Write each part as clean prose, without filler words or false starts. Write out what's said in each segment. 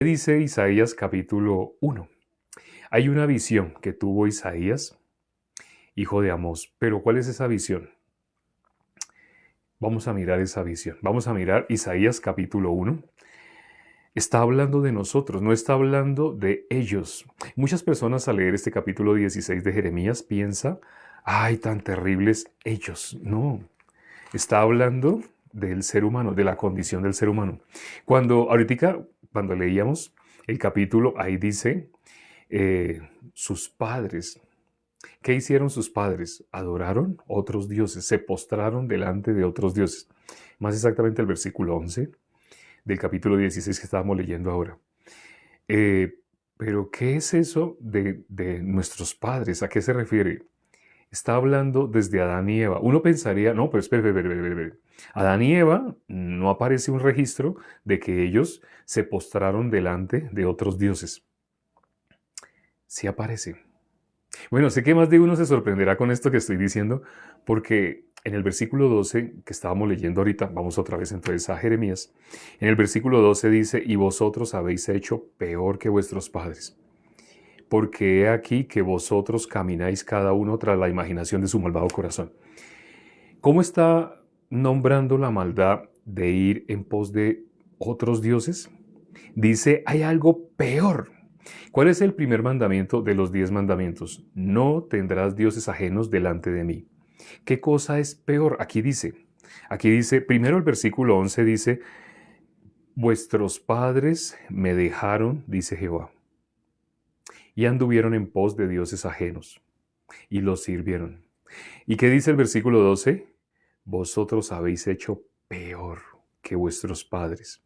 Dice Isaías capítulo 1. Hay una visión que tuvo Isaías, hijo de Amós. Pero ¿cuál es esa visión? Vamos a mirar esa visión. Vamos a mirar Isaías capítulo 1. Está hablando de nosotros, no está hablando de ellos. Muchas personas al leer este capítulo 16 de Jeremías piensan, ¡ay, tan terribles ellos! No, está hablando del ser humano, de la condición del ser humano. Cuando leíamos el capítulo, ahí dice, sus padres. ¿Qué hicieron sus padres? Adoraron otros dioses, se postraron delante de otros dioses. Más exactamente el versículo 11 del capítulo 16 que estábamos leyendo ahora. Pero ¿qué es eso de nuestros padres? ¿A qué se refiere? Está hablando desde Adán y Eva. Uno pensaría, no, pero espere. Adán y Eva no aparece un registro de que ellos se postraron delante de otros dioses. Sí aparece. Bueno, sé que más de uno se sorprenderá con esto que estoy diciendo, porque en el versículo 12 que estábamos leyendo ahorita, vamos otra vez entonces a Jeremías, en el versículo 12 dice, y vosotros habéis hecho peor que vuestros padres, porque he aquí que vosotros camináis cada uno tras la imaginación de su malvado corazón. ¿Cómo está nombrando la maldad de ir en pos de otros dioses? Dice, hay algo peor. ¿Cuál es el primer mandamiento de los 10 mandamientos? No tendrás dioses ajenos delante de mí. ¿Qué cosa es peor? Aquí dice, primero el versículo 11 dice, vuestros padres me dejaron, dice Jehová, y anduvieron en pos de dioses ajenos, y los sirvieron. ¿Y qué dice el versículo 12? Vosotros habéis hecho peor que vuestros padres.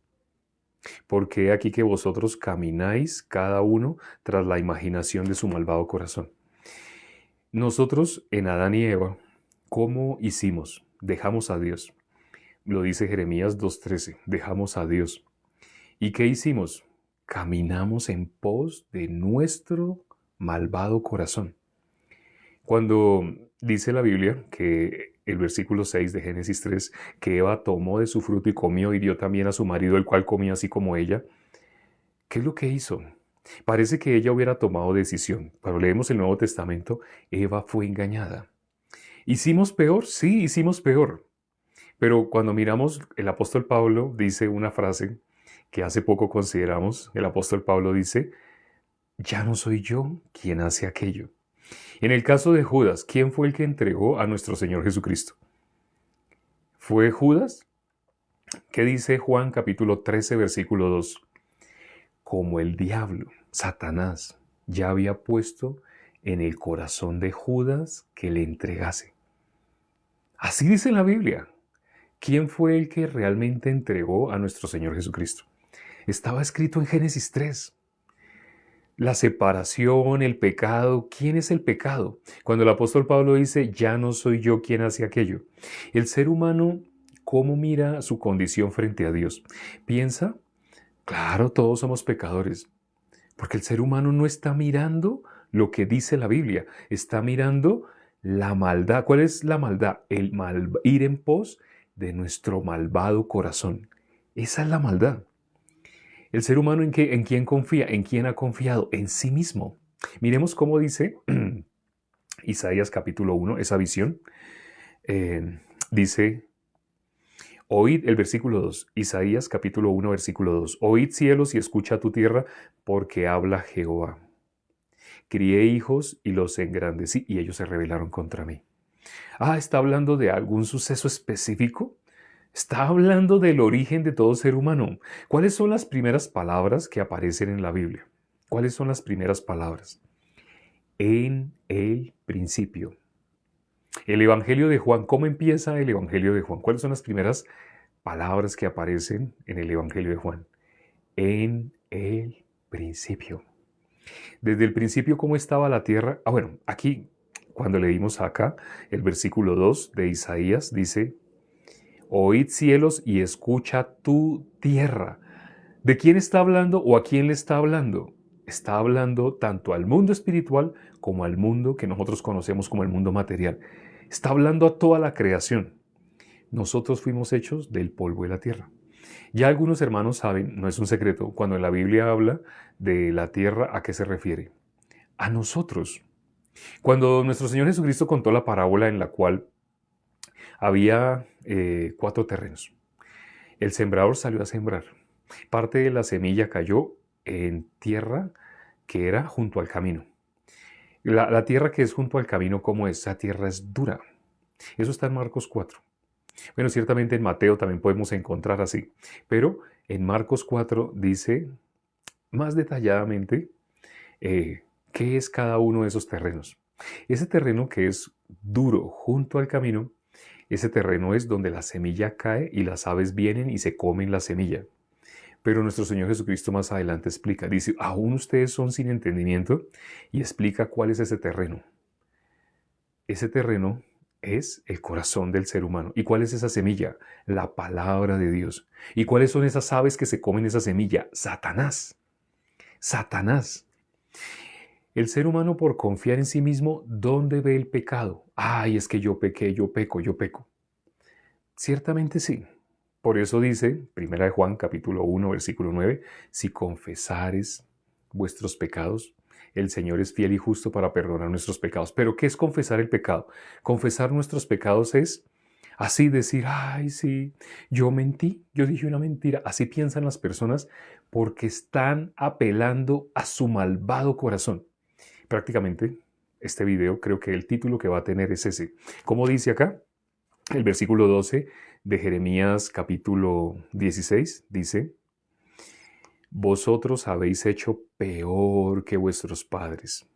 Porque he aquí que vosotros camináis cada uno tras la imaginación de su malvado corazón. Nosotros en Adán y Eva, ¿cómo hicimos? Dejamos a Dios. Lo dice Jeremías 2:13, dejamos a Dios. ¿Y qué hicimos? Caminamos en pos de nuestro malvado corazón. Cuando dice la Biblia que el versículo 6 de Génesis 3, que Eva tomó de su fruto y comió y dio también a su marido, el cual comía así como ella, ¿qué es lo que hizo? Parece que ella hubiera tomado decisión. Cuando leemos el Nuevo Testamento, Eva fue engañada. ¿Hicimos peor? Sí, hicimos peor. Pero cuando miramos, el apóstol Pablo dice una frase que hace poco consideramos. El apóstol Pablo dice, ya no soy yo quien hace aquello. En el caso de Judas, ¿quién fue el que entregó a nuestro Señor Jesucristo? ¿Fue Judas? ¿Qué dice Juan capítulo 13, versículo 2? Como el diablo, Satanás, ya había puesto en el corazón de Judas que le entregase. Así dice la Biblia. ¿Quién fue el que realmente entregó a nuestro Señor Jesucristo? Estaba escrito en Génesis 3. La separación, el pecado. ¿Quién es el pecado? Cuando el apóstol Pablo dice, ya no soy yo quien hace aquello. El ser humano, ¿cómo mira su condición frente a Dios? Piensa, claro, todos somos pecadores. Porque el ser humano no está mirando lo que dice la Biblia. Está mirando la maldad. ¿Cuál es la maldad? Ir en pos de nuestro malvado corazón. Esa es la maldad. El ser humano ¿en quién confía? ¿En quién ha confiado? En sí mismo. Miremos cómo dice Isaías capítulo 1, esa visión. Dice, oíd el versículo 2, Isaías capítulo 1, versículo 2. Oíd cielos y escucha tu tierra, porque habla Jehová. Crié hijos y los engrandecí, y ellos se rebelaron contra mí. ¿Está hablando de algún suceso específico? Está hablando del origen de todo ser humano. ¿Cuáles son las primeras palabras que aparecen en la Biblia? ¿Cuáles son las primeras palabras? En el principio. El Evangelio de Juan, ¿cómo empieza el Evangelio de Juan? ¿Cuáles son las primeras palabras que aparecen en el Evangelio de Juan? En el principio. Desde el principio, ¿cómo estaba la tierra? Bueno, aquí, cuando leímos acá, el versículo 2 de Isaías dice, oíd cielos y escucha tu tierra. ¿De quién está hablando o a quién le está hablando? Está hablando tanto al mundo espiritual como al mundo que nosotros conocemos como el mundo material. Está hablando a toda la creación. Nosotros fuimos hechos del polvo de la tierra. Ya algunos hermanos saben, no es un secreto, cuando la Biblia habla de la tierra, ¿a qué se refiere? A nosotros. Cuando nuestro Señor Jesucristo contó la parábola en la cual había 4 terrenos, el sembrador salió a sembrar. Parte de la semilla cayó en tierra que era junto al camino. La tierra que es junto al camino, ¿cómo es? Esa tierra es dura. Eso está en Marcos 4. Bueno, ciertamente en Mateo también podemos encontrar así, pero en Marcos 4 dice más detalladamente qué es cada uno de esos terrenos. Ese terreno que es duro junto al camino, ese terreno es donde la semilla cae y las aves vienen y se comen la semilla. Pero nuestro Señor Jesucristo más adelante explica, dice, aún ustedes son sin entendimiento, y explica cuál es ese terreno. Ese terreno es el corazón del ser humano. ¿Y cuál es esa semilla? La palabra de Dios. ¿Y cuáles son esas aves que se comen esa semilla? Satanás. Satanás. El ser humano, por confiar en sí mismo, ¿dónde ve el pecado? Ay, es que yo pequé, yo peco, yo peco. Ciertamente sí. Por eso dice, 1 Juan capítulo 1, versículo 9, si confesares vuestros pecados, el Señor es fiel y justo para perdonar nuestros pecados. Pero ¿qué es confesar el pecado? Confesar nuestros pecados es así decir, ay, sí, yo mentí, yo dije una mentira. Así piensan las personas porque están apelando a su malvado corazón. Prácticamente, este video creo que el título que va a tener es ese. ¿Cómo dice acá? El versículo 12 de Jeremías capítulo 16 dice, vosotros habéis hecho peor que vuestros padres,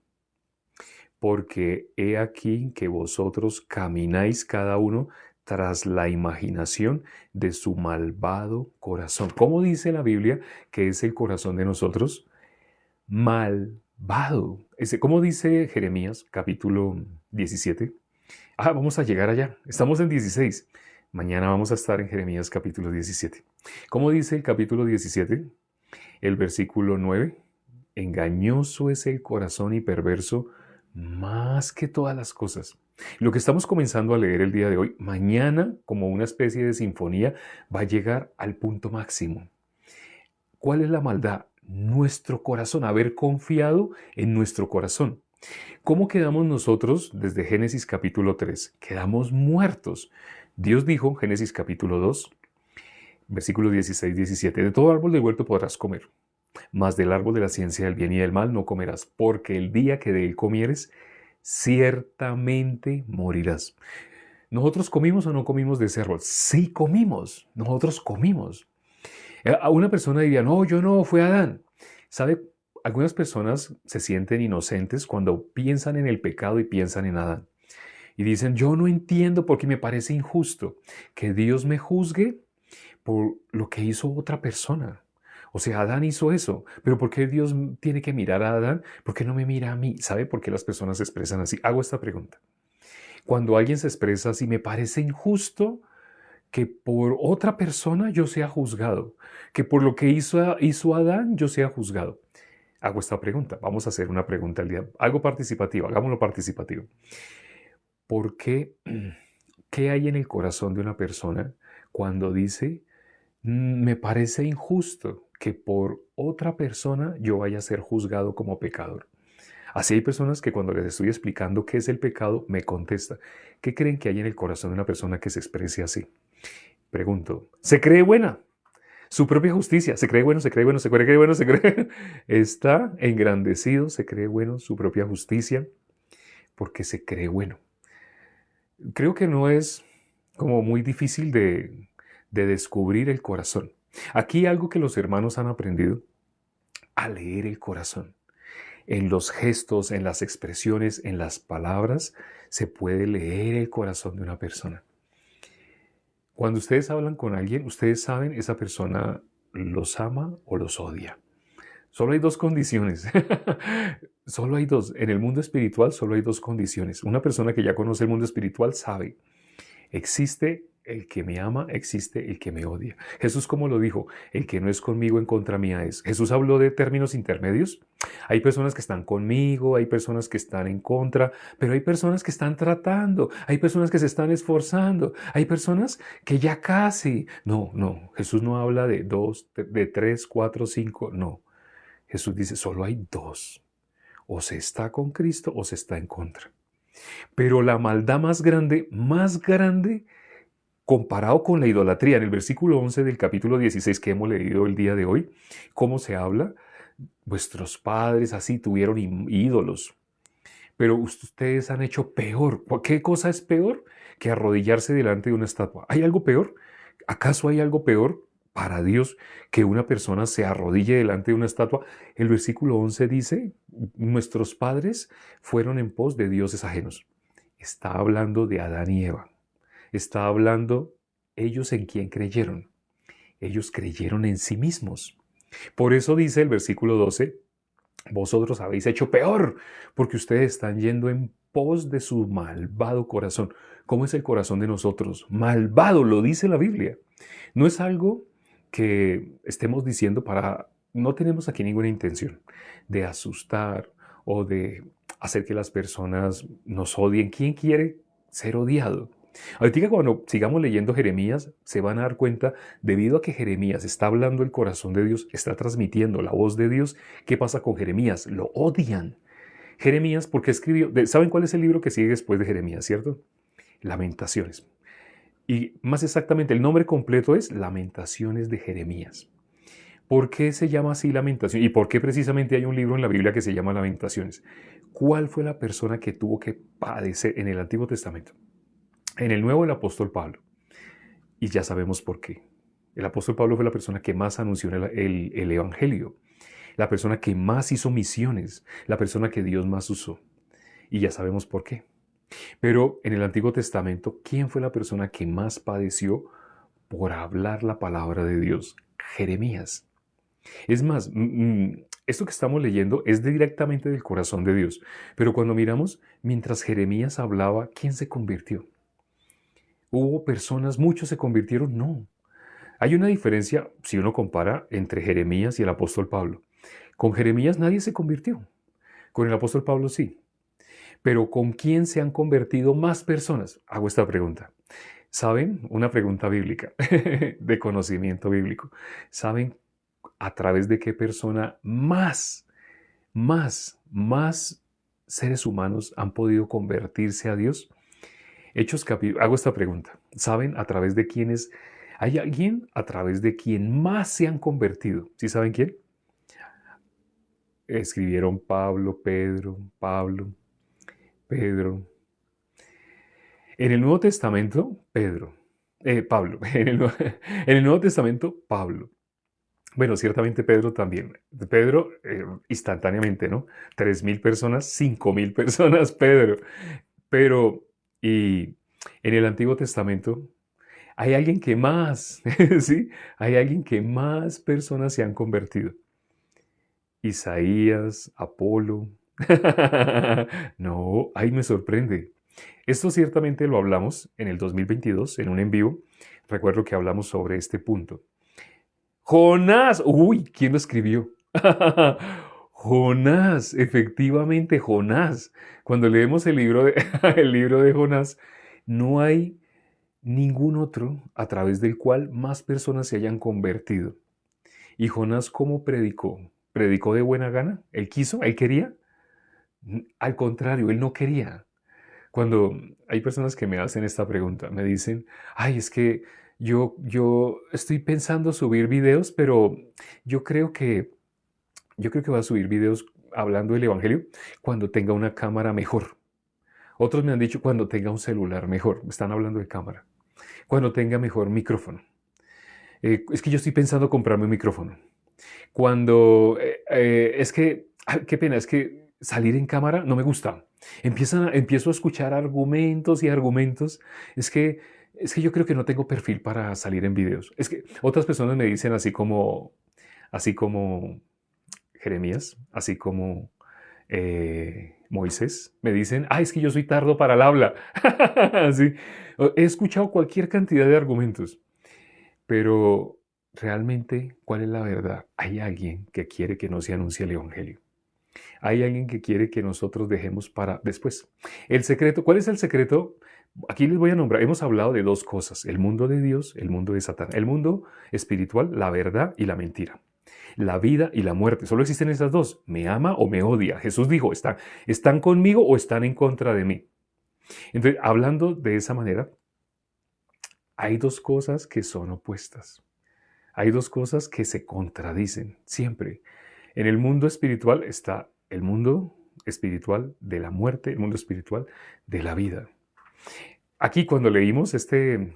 porque he aquí que vosotros camináis cada uno tras la imaginación de su malvado corazón. ¿Cómo dice la Biblia que es el corazón de nosotros? Malvado. ¿Cómo dice Jeremías capítulo 17? Vamos a llegar allá. Estamos en 16. Mañana vamos a estar en Jeremías capítulo 17. ¿Cómo dice el capítulo 17? El versículo 9. Engañoso es el corazón y perverso más que todas las cosas. Lo que estamos comenzando a leer el día de hoy, mañana, como una especie de sinfonía, va a llegar al punto máximo. ¿Cuál es la maldad? Nuestro corazón, haber confiado en nuestro corazón. ¿Cómo quedamos nosotros desde Génesis capítulo 3? Quedamos muertos. Dios dijo, Génesis capítulo 2, versículos 16-17, de todo árbol del huerto podrás comer, mas del árbol de la ciencia del bien y del mal no comerás, porque el día que de él comieres, ciertamente morirás. ¿Nosotros comimos o no comimos de ese árbol? Sí comimos, nosotros comimos. A una persona diría, no, yo no, fue Adán. ¿Sabe? Algunas personas se sienten inocentes cuando piensan en el pecado y piensan en Adán. Y dicen, yo no entiendo porque me parece injusto que Dios me juzgue por lo que hizo otra persona. O sea, Adán hizo eso, pero ¿por qué Dios tiene que mirar a Adán? ¿Por qué no me mira a mí? ¿Sabe por qué las personas se expresan así? Hago esta pregunta. Cuando alguien se expresa así, me parece injusto que por otra persona yo sea juzgado, que por lo que hizo Adán yo sea juzgado. Hago esta pregunta. Vamos a hacer una pregunta al día. Algo participativo, hagámoslo participativo. ¿Por qué? ¿Qué hay en el corazón de una persona cuando dice, me parece injusto que por otra persona yo vaya a ser juzgado como pecador? Así hay personas que cuando les estoy explicando qué es el pecado, me contestan, ¿qué creen que hay en el corazón de una persona que se exprese así? Pregunto, ¿se cree buena? Su propia justicia, se cree bueno, se cree bueno, se cree bueno, se cree... Está engrandecido, se cree bueno, su propia justicia, porque se cree bueno. Creo que no es como muy difícil de descubrir el corazón. Aquí algo que los hermanos han aprendido, a leer el corazón. En los gestos, en las expresiones, en las palabras, se puede leer el corazón de una persona. Cuando ustedes hablan con alguien, ustedes saben, esa persona los ama o los odia. Solo hay 2 condiciones. Solo hay 2. En el mundo espiritual solo hay 2 condiciones. Una persona que ya conoce el mundo espiritual sabe, existe el que me ama, existe el que me odia. Jesús, como lo dijo, el que no es conmigo en contra mía es. Jesús habló de términos intermedios. Hay personas que están conmigo, hay personas que están en contra, pero hay personas que están tratando, hay personas que se están esforzando, hay personas que ya casi. No, no, Jesús no habla de dos, de tres, cuatro, cinco, no. Jesús dice, solo hay dos. O se está con Cristo o se está en contra. Pero la maldad más grande, comparado con la idolatría, en el versículo 11 del capítulo 16 que hemos leído el día de hoy, ¿cómo se habla? Vuestros padres así tuvieron ídolos, pero ustedes han hecho peor. ¿Qué cosa es peor que arrodillarse delante de una estatua? ¿Hay algo peor? ¿Acaso hay algo peor para Dios que una persona se arrodille delante de una estatua? El versículo 11 dice, nuestros padres fueron en pos de dioses ajenos. Está hablando de Adán y Eva. Está hablando ellos en quién creyeron. Ellos creyeron en sí mismos. Por eso dice el versículo 12, vosotros habéis hecho peor, porque ustedes están yendo en pos de su malvado corazón. ¿Cómo es el corazón de nosotros? Malvado, lo dice la Biblia. No es algo que estemos diciendo para... No tenemos aquí ninguna intención de asustar o de hacer que las personas nos odien. ¿Quién quiere ser odiado? Ahorita cuando sigamos leyendo Jeremías, se van a dar cuenta, debido a que Jeremías está hablando el corazón de Dios, está transmitiendo la voz de Dios, ¿qué pasa con Jeremías? Lo odian. Jeremías, porque escribió, ¿saben cuál es el libro que sigue después de Jeremías, cierto? Lamentaciones. Y más exactamente, el nombre completo es Lamentaciones de Jeremías. ¿Por qué se llama así Lamentaciones? ¿Y por qué precisamente hay un libro en la Biblia que se llama Lamentaciones? ¿Cuál fue la persona que tuvo que padecer en el Antiguo Testamento? En el Nuevo, el apóstol Pablo. Y ya sabemos por qué. El apóstol Pablo fue la persona que más anunció el Evangelio, la persona que más hizo misiones, la persona que Dios más usó. Y ya sabemos por qué. Pero en el Antiguo Testamento, ¿quién fue la persona que más padeció por hablar la palabra de Dios? Jeremías. Es más, esto que estamos leyendo es directamente del corazón de Dios. Pero cuando miramos, mientras Jeremías hablaba, ¿quién se convirtió? ¿Hubo personas, muchos se convirtieron? No. Hay una diferencia, si uno compara, entre Jeremías y el apóstol Pablo. Con Jeremías nadie se convirtió. Con el apóstol Pablo sí. Pero ¿con quién se han convertido más personas? Hago esta pregunta. ¿Saben? Una pregunta bíblica, de conocimiento bíblico. ¿Saben a través de qué persona más seres humanos han podido convertirse a Dios? Hago esta pregunta. ¿Saben a través de quiénes? ¿Hay alguien a través de quien más se han convertido? ¿Sí saben quién? Escribieron Pablo, Pedro. En el Nuevo Testamento, Pablo. En el Nuevo Testamento, Pablo. Bueno, ciertamente Pedro también. Pedro, instantáneamente, ¿no? 3,000 personas, 5,000 personas, Pedro. Pero, y en el Antiguo Testamento, hay alguien que más, ¿sí? Hay alguien que más personas se han convertido. Isaías, Apolo. No, ahí me sorprende. Esto ciertamente lo hablamos en el 2022, en un en vivo. Recuerdo que hablamos sobre este punto. Jonás, uy, ¿quién lo escribió? Jonás, efectivamente Jonás. Cuando leemos el libro el libro de Jonás, no hay ningún otro a través del cual más personas se hayan convertido. ¿Y Jonás cómo predicó? ¿Predicó de buena gana? ¿Él quiso? ¿Él quería? Al contrario, él no quería. Cuando hay personas que me hacen esta pregunta, me dicen, ay, es que yo estoy pensando subir videos, pero yo creo que, yo creo que voy a subir videos hablando del Evangelio cuando tenga una cámara mejor. Otros me han dicho cuando tenga un celular mejor. Están hablando de cámara. Cuando tenga mejor micrófono. Es que yo estoy pensando comprarme un micrófono. Es que, qué pena, es que salir en cámara no me gusta. Empiezo a escuchar argumentos y argumentos. Es que yo creo que no tengo perfil para salir en videos. Es que otras personas me dicen así como Jeremías, así como Moisés, me dicen, es que yo soy tardo para el habla. Sí. He escuchado cualquier cantidad de argumentos, pero realmente, ¿cuál es la verdad? Hay alguien que quiere que no se anuncie el Evangelio. Hay alguien que quiere que nosotros dejemos para después. El secreto, ¿cuál es el secreto? Aquí les voy a nombrar, hemos hablado de dos cosas, el mundo de Dios, el mundo de Satán, el mundo espiritual, la verdad y la mentira. La vida y la muerte, solo existen esas dos, me ama o me odia. Jesús dijo, ¿están conmigo o están en contra de mí? Entonces, hablando de esa manera, hay dos cosas que son opuestas. Hay dos cosas que se contradicen siempre. En el mundo espiritual está el mundo espiritual de la muerte, el mundo espiritual de la vida. Aquí cuando leímos en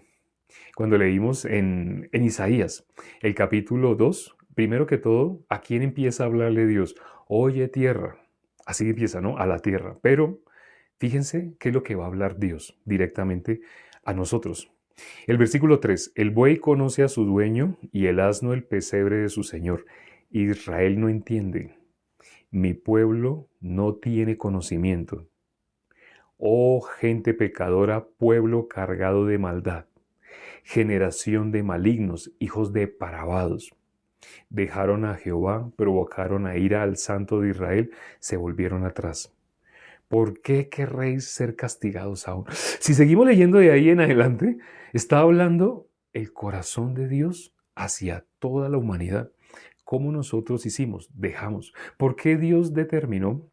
Isaías, el capítulo 2, primero que todo, ¿a quién empieza a hablarle Dios? Oye tierra, así empieza, ¿no? A la tierra. Pero fíjense qué es lo que va a hablar Dios directamente a nosotros. El versículo 3, el buey conoce a su dueño y el asno el pesebre de su señor. Israel no entiende, mi pueblo no tiene conocimiento. Oh gente pecadora, pueblo cargado de maldad, generación de malignos, hijos de depravados. Dejaron a Jehová, provocaron a ira al Santo de Israel, se volvieron atrás. ¿Por qué querréis ser castigados aún? Si seguimos leyendo de ahí en adelante, está hablando el corazón de Dios hacia toda la humanidad. ¿Cómo nosotros hicimos? Dejamos. ¿Por qué Dios determinó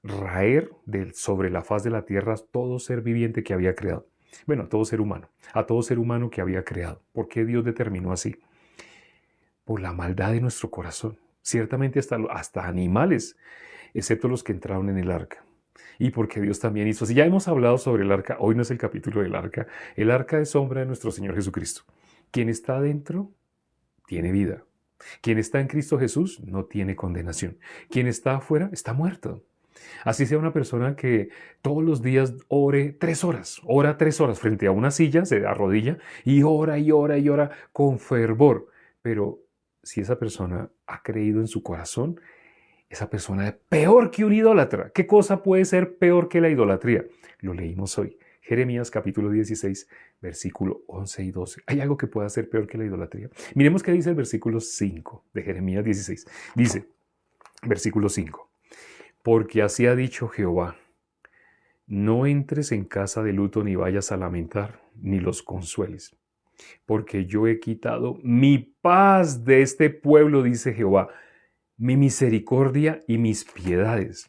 raer sobre la faz de la tierra todo ser viviente que había creado? Bueno, todo ser humano, a todo ser humano que había creado. ¿Por qué Dios determinó así? Por la maldad de nuestro corazón. Ciertamente hasta animales, excepto los que entraron en el arca. Y porque Dios también hizo. Si ya hemos hablado sobre el arca, hoy no es el capítulo del arca. El arca es sombra de nuestro Señor Jesucristo. Quien está dentro tiene vida. Quien está en Cristo Jesús no tiene condenación. Quien está afuera está muerto. Así sea una persona que todos los días ore 3 horas, ora 3 horas frente a una silla, se arrodilla y ora y ora y ora con fervor. Pero si esa persona ha creído en su corazón, esa persona es peor que un idólatra. ¿Qué cosa puede ser peor que la idolatría? Lo leímos hoy. Jeremías capítulo 16, versículo 11 y 12. ¿Hay algo que pueda ser peor que la idolatría? Miremos qué dice el versículo 5 de Jeremías 16. Dice, versículo 5. Porque así ha dicho Jehová, no entres en casa de luto ni vayas a lamentar, ni los consueles. Porque yo he quitado mi paz de este pueblo, dice Jehová, mi misericordia y mis piedades.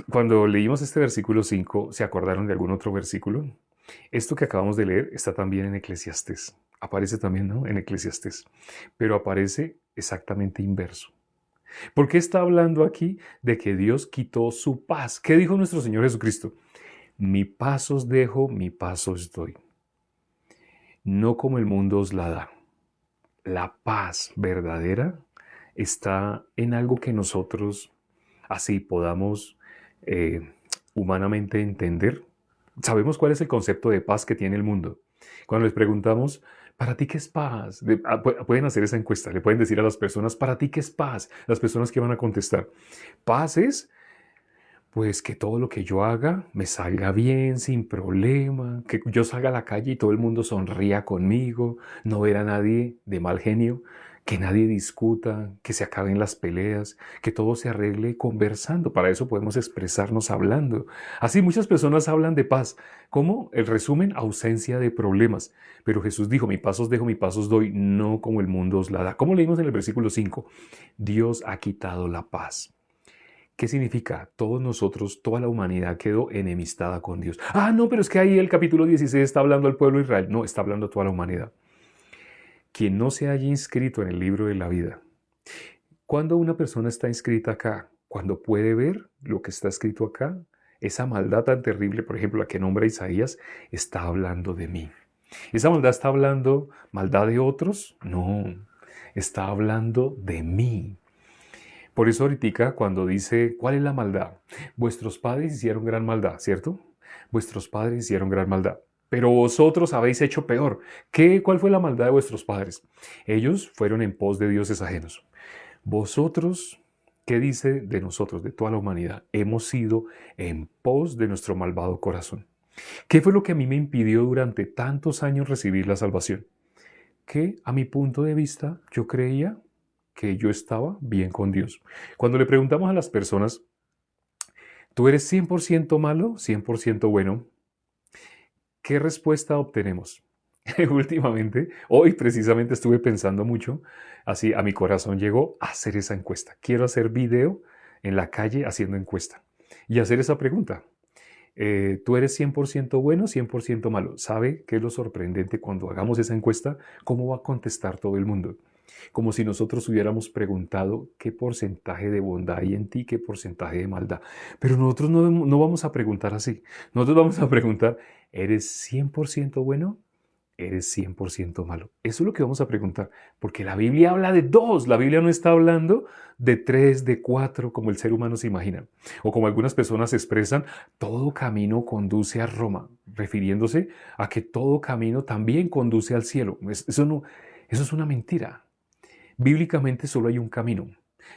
Cuando leímos este versículo 5, ¿se acordaron de algún otro versículo? Esto que acabamos de leer está también en Eclesiastés. Aparece también, ¿no? En Eclesiastés. Pero aparece exactamente inverso. ¿Por qué está hablando aquí de que Dios quitó su paz? ¿Qué dijo nuestro Señor Jesucristo? Mi paz os dejo, mi paz os doy. No como el mundo os la da. La paz verdadera está en algo que nosotros así podamos humanamente entender. Sabemos cuál es el concepto de paz que tiene el mundo. Cuando les preguntamos, ¿para ti qué es paz? Pueden hacer esa encuesta, le pueden decir a las personas, ¿para ti qué es paz? Las personas que van a contestar. Paz es, pues, que todo lo que yo haga me salga bien, sin problema, que yo salga a la calle y todo el mundo sonría conmigo, no ver a nadie de mal genio, que nadie discuta, que se acaben las peleas, que todo se arregle conversando. Para eso podemos expresarnos hablando. Así muchas personas hablan de paz. ¿Cómo? El resumen, ausencia de problemas. Pero Jesús dijo, mi paz os dejo, mi paz os doy, no como el mundo os la da. ¿Cómo leímos en el versículo 5? Dios ha quitado la paz. ¿Qué significa? Todos nosotros, toda la humanidad quedó enemistada con Dios. Ah, no, pero es que ahí el capítulo 16 está hablando al pueblo de Israel. No, está hablando a toda la humanidad. Quien no se haya inscrito en el libro de la vida. Cuando una persona está inscrita acá, cuando puede ver lo que está escrito acá, esa maldad tan terrible, por ejemplo, la que nombra Isaías, está hablando de mí. ¿Esa maldad está hablando maldad de otros? No, está hablando de mí. Por eso ahorita cuando dice, ¿cuál es la maldad? Vuestros padres hicieron gran maldad, ¿cierto? Vuestros padres hicieron gran maldad. Pero vosotros habéis hecho peor. ¿Cuál fue la maldad de vuestros padres? Ellos fueron en pos de dioses ajenos. Vosotros, ¿qué dice de nosotros, de toda la humanidad? Hemos ido en pos de nuestro malvado corazón. ¿Qué fue lo que a mí me impidió durante tantos años recibir la salvación? Que a mi punto de vista yo creía que yo estaba bien con Dios. Cuando le preguntamos a las personas, ¿tú eres 100% malo, 100% bueno? ¿Qué respuesta obtenemos? Últimamente, hoy precisamente estuve pensando mucho, así a mi corazón llegó a hacer esa encuesta. Quiero hacer video en la calle haciendo encuesta y hacer esa pregunta. ¿Tú eres 100% bueno, 100% malo? ¿Sabe qué es lo sorprendente cuando hagamos esa encuesta? ¿Cómo va a contestar todo el mundo? Como si nosotros hubiéramos preguntado qué porcentaje de bondad hay en ti, qué porcentaje de maldad. Pero nosotros no vamos a preguntar así. Nosotros vamos a preguntar, ¿eres 100% bueno? ¿Eres 100% malo? Eso es lo que vamos a preguntar, porque la Biblia habla de dos. La Biblia no está hablando de tres, de cuatro, como el ser humano se imagina. O como algunas personas expresan, todo camino conduce a Roma, refiriéndose a que todo camino también conduce al cielo. Eso es una mentira. Bíblicamente solo hay un camino.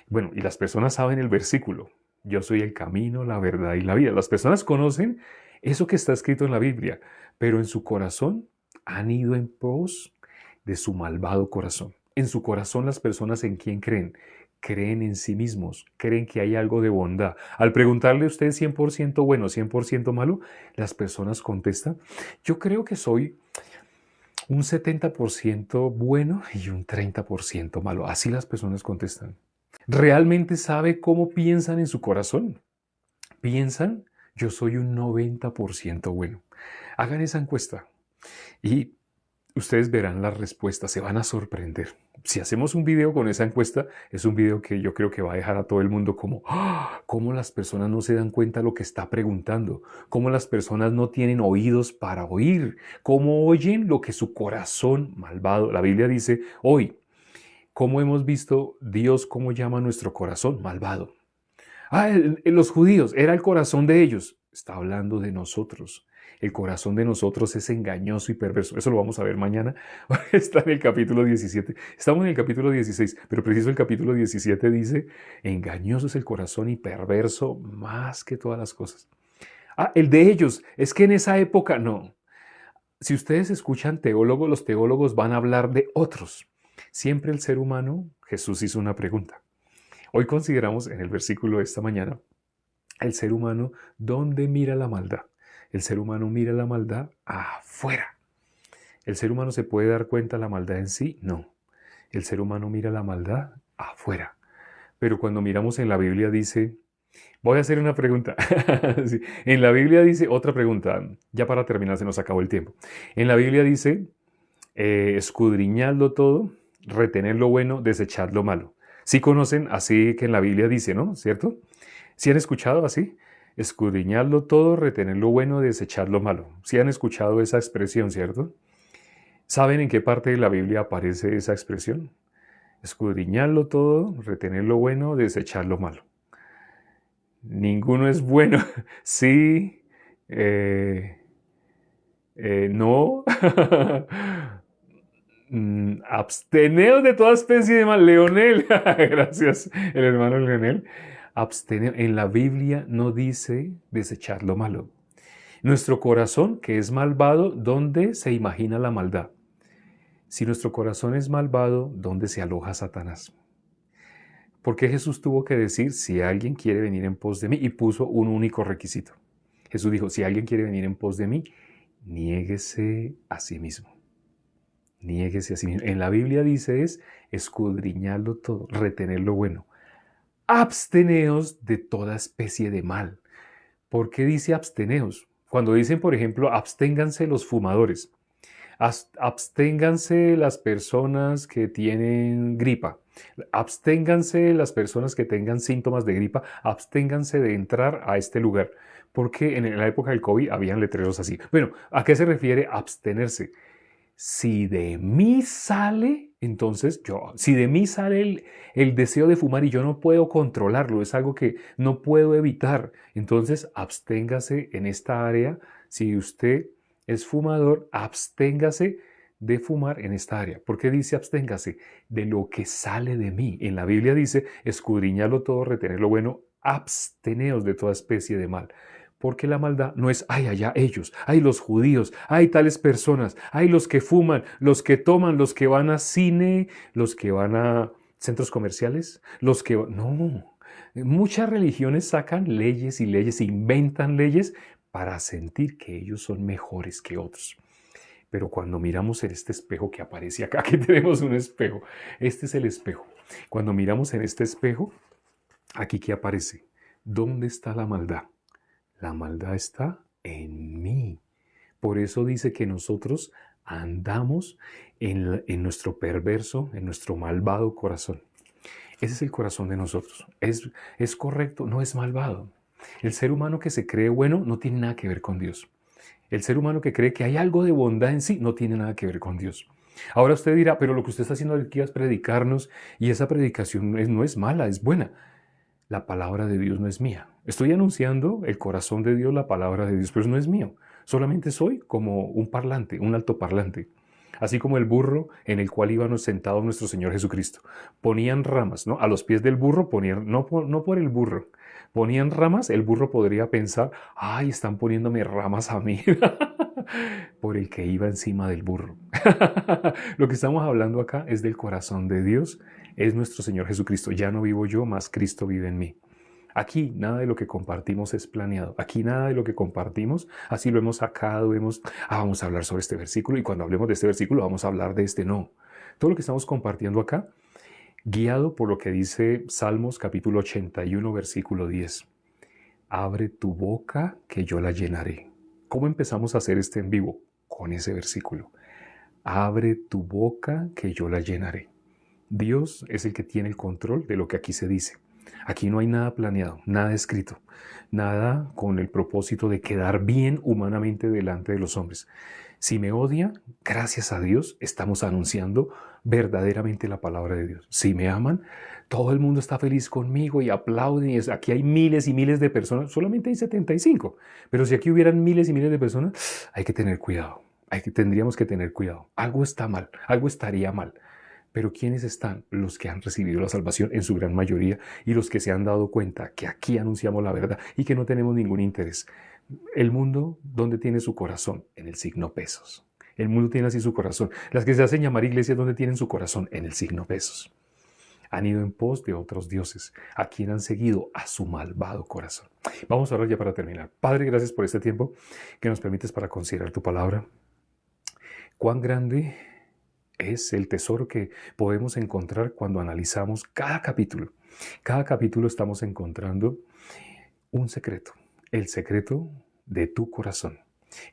Bueno, y las personas saben el versículo. Yo soy el camino, la verdad y la vida. Las personas conocen eso que está escrito en la Biblia, pero en su corazón han ido en pos de su malvado corazón. En su corazón las personas en quién creen. Creen en sí mismos, creen que hay algo de bondad. Al preguntarle a usted 100% bueno, 100% malo, las personas contestan, yo creo que soy un 70% bueno y un 30% malo. Así las personas contestan. ¿Realmente sabe cómo piensan en su corazón? Piensan, yo soy un 90% bueno. Hagan esa encuesta y ustedes verán las respuestas, se van a sorprender. Si hacemos un video con esa encuesta, es un video que yo creo que va a dejar a todo el mundo como, ¡ah! Cómo las personas no se dan cuenta de lo que está preguntando, cómo las personas no tienen oídos para oír, cómo oyen lo que su corazón malvado. La Biblia dice, hoy, ¿cómo hemos visto Dios cómo llama nuestro corazón malvado? Los judíos, era el corazón de ellos. Está hablando de nosotros. El corazón de nosotros es engañoso y perverso. Eso lo vamos a ver mañana. Está en el capítulo 17. Estamos en el capítulo 16, pero preciso el capítulo 17 dice, engañoso es el corazón y perverso más que todas las cosas. El de ellos. Es que en esa época no. Si ustedes escuchan teólogos, los teólogos van a hablar de otros. Siempre el ser humano, Jesús hizo una pregunta. Hoy consideramos en el versículo de esta mañana, el ser humano, ¿dónde mira la maldad? El ser humano mira la maldad afuera. ¿El ser humano se puede dar cuenta de la maldad en sí? No. El ser humano mira la maldad afuera. Pero cuando miramos en la Biblia dice, voy a hacer una pregunta. Sí. En la Biblia dice otra pregunta, ya para terminar se nos acabó el tiempo. En la Biblia dice, escudriñadlo todo, retener lo bueno, desechar lo malo. Sí conocen así que en la Biblia dice, ¿no? ¿Cierto? ¿Sí han escuchado así? Escudriñarlo todo, retener lo bueno, desechar lo malo. ¿Sí han escuchado esa expresión, cierto? ¿Saben en qué parte de la Biblia aparece esa expresión? Escudriñarlo todo, retener lo bueno, desechar lo malo. Ninguno es bueno. Sí, no. Absteneos de toda especie de mal. Leonel, gracias, el hermano Leonel. Absteneo. En la Biblia no dice desechar lo malo. Nuestro corazón, que es malvado, ¿dónde se imagina la maldad? Si nuestro corazón es malvado, ¿dónde se aloja Satanás? ¿Por qué Jesús tuvo que decir, si alguien quiere venir en pos de mí? Y puso un único requisito. Jesús dijo, si alguien quiere venir en pos de mí, niéguese a sí mismo. Niéguese a sí mismo. En la Biblia dice es escudriñarlo todo, retener lo bueno. Absteneos de toda especie de mal. ¿Por qué dice absteneos? Cuando dicen, por ejemplo, absténganse los fumadores, absténganse las personas que tienen gripa, absténganse las personas que tengan síntomas de gripa, absténganse de entrar a este lugar. Porque en la época del COVID habían letreros así. Bueno, ¿a qué se refiere abstenerse? Si de mí sale, entonces si de mí sale el deseo de fumar y yo no puedo controlarlo, es algo que no puedo evitar, entonces absténgase en esta área. Si usted es fumador, absténgase de fumar en esta área. ¿Por qué dice absténgase? De lo que sale de mí. En la Biblia dice, escudriñarlo todo, retener lo bueno, absteneos de toda especie de mal. Porque la maldad no es, ay, allá ellos, ay, los judíos, ay, tales personas, ay, los que fuman, los que toman, los que van a cine, los que van a centros comerciales, los que... No, muchas religiones sacan leyes y leyes, inventan leyes para sentir que ellos son mejores que otros. Pero cuando miramos en este espejo que aparece acá, que tenemos un espejo, este es el espejo. Cuando miramos en este espejo, aquí que aparece, ¿dónde está la maldad? La maldad está en mí. Por eso dice que nosotros andamos en nuestro perverso, en nuestro malvado corazón. Ese es el corazón de nosotros. ¿Es correcto? No es malvado. El ser humano que se cree bueno no tiene nada que ver con Dios. El ser humano que cree que hay algo de bondad en sí no tiene nada que ver con Dios. Ahora usted dirá, pero lo que usted está haciendo aquí es predicarnos y esa predicación no es mala, es buena. La palabra de Dios no es mía. Estoy anunciando el corazón de Dios, la palabra de Dios, pero no es mío. Solamente soy como un parlante, un altoparlante. Así como el burro en el cual íbamos sentados nuestro Señor Jesucristo. Ponían ramas, ¿no? A los pies del burro ponían, no por el burro, ponían ramas, el burro podría pensar, ay, están poniéndome ramas a mí. Por el que iba encima del burro. Lo que estamos hablando acá es del corazón de Dios, es nuestro Señor Jesucristo. Ya no vivo yo, más Cristo vive en mí. Aquí nada de lo que compartimos es planeado. Aquí nada de lo que compartimos, así lo hemos sacado, vamos a hablar sobre este versículo y cuando hablemos de este versículo vamos a hablar de este. No. Todo lo que estamos compartiendo acá, guiado por lo que dice Salmos capítulo 81, versículo 10. Abre tu boca que yo la llenaré. ¿Cómo empezamos a hacer este en vivo? Con ese versículo. Abre tu boca que yo la llenaré. Dios es el que tiene el control de lo que aquí se dice. Aquí no hay nada planeado, nada escrito, nada con el propósito de quedar bien humanamente delante de los hombres. Si me odia, gracias a Dios, estamos anunciando verdaderamente la palabra de Dios. Si me aman, todo el mundo está feliz conmigo y aplauden. Y aquí hay miles y miles de personas, solamente hay 75. Pero si aquí hubieran miles y miles de personas, hay que tener cuidado. Tendríamos que tener cuidado. Algo está mal, algo estaría mal. Pero ¿quiénes están? Los que han recibido la salvación en su gran mayoría y los que se han dado cuenta que aquí anunciamos la verdad y que no tenemos ningún interés. El mundo, ¿dónde tiene su corazón? En el signo pesos. El mundo tiene así su corazón. Las que se hacen llamar iglesias, ¿dónde tienen su corazón? En el signo pesos. Han ido en pos de otros dioses, a quien han seguido a su malvado corazón. Vamos a orar ya para terminar. Padre, gracias por este tiempo que nos permites para considerar tu palabra. Cuán grande es el tesoro que podemos encontrar cuando analizamos cada capítulo. Cada capítulo estamos encontrando un secreto, el secreto de tu corazón.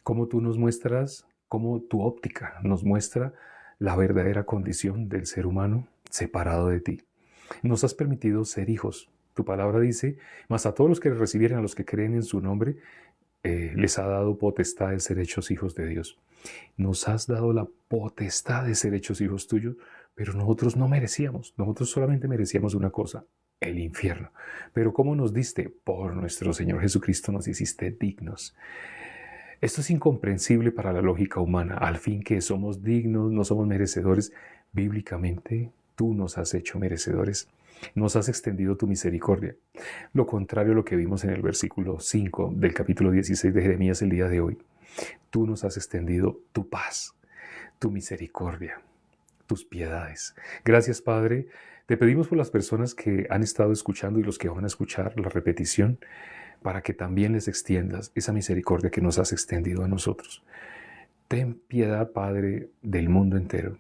Cómo tú nos muestras, cómo tu óptica nos muestra la verdadera condición del ser humano separado de ti. Nos has permitido ser hijos. Tu palabra dice, mas a todos los que recibieren, a los que creen en su nombre, les ha dado potestad de ser hechos hijos de Dios. Nos has dado la potestad de ser hechos hijos tuyos, pero nosotros no merecíamos. Nosotros solamente merecíamos una cosa, el infierno. Pero ¿cómo nos diste? Por nuestro Señor Jesucristo nos hiciste dignos. Esto es incomprensible para la lógica humana. Al fin que somos dignos, no somos merecedores. Bíblicamente, tú nos has hecho merecedores. Nos has extendido tu misericordia. Lo contrario a lo que vimos en el versículo 5 del capítulo 16 de Jeremías el día de hoy. Tú nos has extendido tu paz, tu misericordia, tus piedades. Gracias, Padre. Te pedimos por las personas que han estado escuchando y los que van a escuchar la repetición, para que también les extiendas esa misericordia que nos has extendido a nosotros. Ten piedad, Padre, del mundo entero.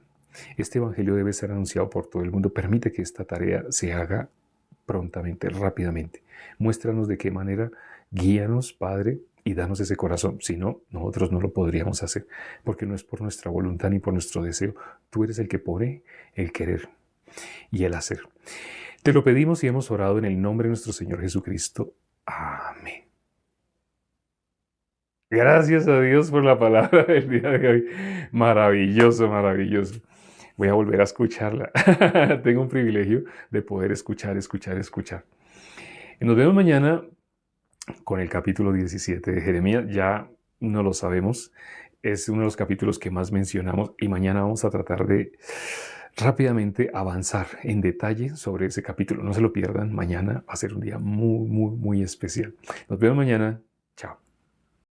Este evangelio debe ser anunciado por todo el mundo. Permite que esta tarea se haga prontamente, rápidamente. Muéstranos de qué manera, guíanos, Padre, y danos ese corazón. Si no, nosotros no lo podríamos hacer, porque no es por nuestra voluntad ni por nuestro deseo. Tú eres el que pone el querer y el hacer. Te lo pedimos y hemos orado en el nombre de nuestro Señor Jesucristo. Amén. Gracias a Dios por la palabra del día de hoy. Maravilloso, maravilloso. Voy a volver a escucharla. Tengo un privilegio de poder escuchar. Nos vemos mañana con el capítulo 17 de Jeremías. Ya no lo sabemos. Es uno de los capítulos que más mencionamos y mañana vamos a tratar de rápidamente avanzar en detalle sobre ese capítulo. No se lo pierdan. Mañana va a ser un día muy, muy, muy especial. Nos vemos mañana. Chao.